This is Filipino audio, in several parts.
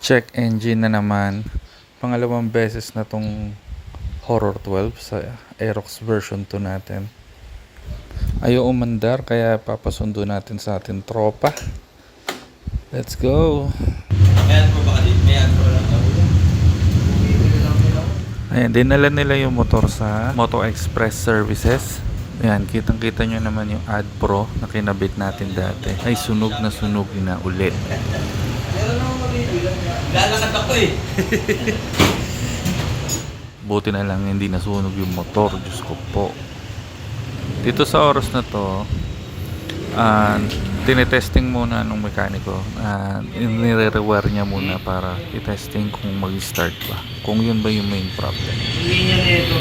Check engine na naman. Pangalawang beses na tong Horror 12 sa Aerox version 2 natin. Ayaw umandar kaya papasundo natin sa ating tropa. Let's go! Ayan po baka din, may po lang daw. Ayan, dinala nila yung motor sa Moto Express Services. Ayan, kitang-kita nyo naman yung Ad Pro na kinabit natin dati. Ay, sunog na ulit. Lalakad ako eh. Buti na lang hindi nasunog yung motor. Diyos ko po. Dito sa oras na to, tinetesting muna nung mekaniko. Nire-rewire niya muna para i-testing kung mag-start ba. Kung yun ba yung main problem. Hindi niya nito.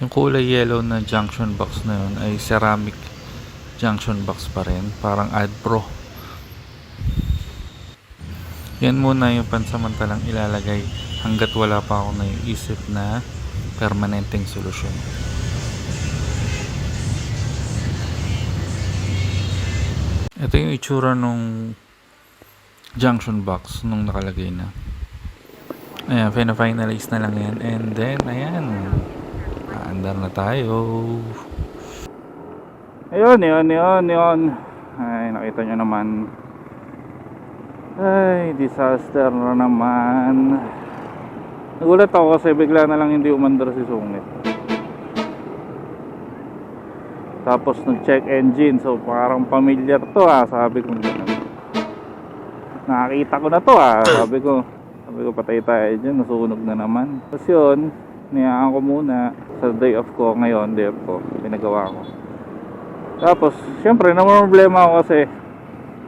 Yung kulay yellow na junction box na yun ay ceramic junction box pa rin. Parang Ad Pro. Yan muna yung pansamantalang ilalagay hanggat wala pa ako naiisip na permanenteng solusyon. Ito yung itsura nung junction box nung nakalagay na. Ayan, finalize na lang yan. And then, ayan. Andar na tayo. Ayun. Ay, nakita nyo naman. Ay, disaster na naman. Nagulat ako kasi bigla na lang hindi umandar si Sungit. Tapos nag-check engine. So parang familiar to sabi ko gano'n. Nakakita ko na to Sabi ko patay tayo dyan. Nasunog na naman. Tapos yun, niyaan ko muna sa day off ko ngayon. Day off ko, pinagawa ko. Tapos syempre naman problema ako kasi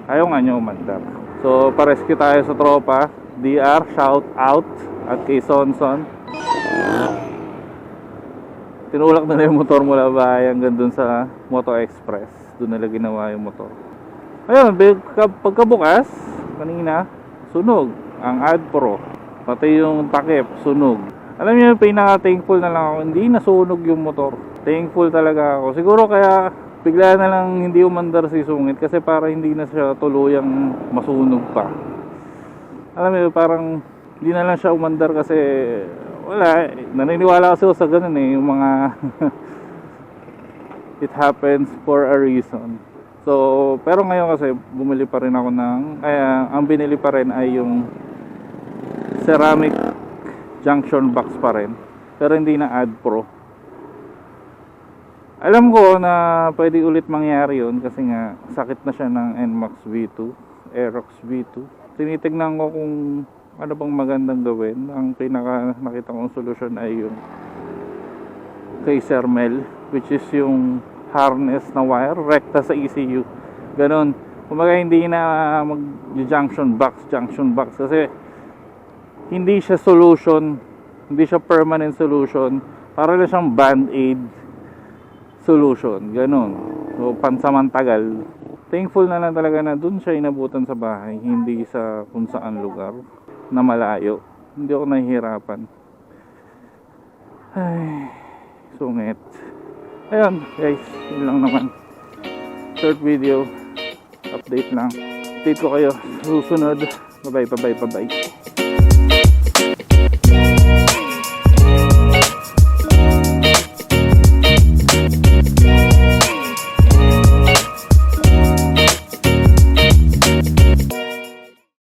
ayaw nga nyo umandar. So pa-rescue tayo sa tropa. DR, shout out. At kay Sonson, tinulak na yung motor mula bahay hanggang dun sa Moto Express. Doon nila ginawa yung motor. Ayun, pagkabukas kanina, sunog ang Ad Pro, pati yung takip sunog. Alam niyo, pinaka-thankful na lang ako, hindi nasunog yung motor. Thankful talaga ako. Siguro kaya bigla na lang hindi umandar si Sungit kasi para hindi na siya tuluyang masunog pa. Alam niyo, parang hindi na lang siya umandar kasi wala, naniniwala kasi ako sa ganun yung mga it happens for a reason. So, pero ngayon kasi bumili pa rin ako ang binili pa rin ay yung ceramic junction box pa rin, pero hindi na Ad Pro. Alam ko na pwede ulit mangyari yun kasi nga sakit na siya ng NMAX V2, Aerox V2. Tinitignan ko kung ano bang magandang gawin. Ang pinaka nakita kong solusyon ay yung kay Sermel, which is yung harness na wire rekta sa ECU. Ganon. Kumbaga hindi na junction box kasi hindi siya solution, hindi siya permanent solution, para lang siyang band-aid solution. Ganon. So pansamantagal. Thankful na lang talaga na dun siya inabutan sa bahay, hindi sa kung saan lugar na malayo. Hindi ako nahihirapan. Ay, Sungit. Ayun guys, yun lang naman. Short video, update lang. Update ko kayo susunod. Bye bye.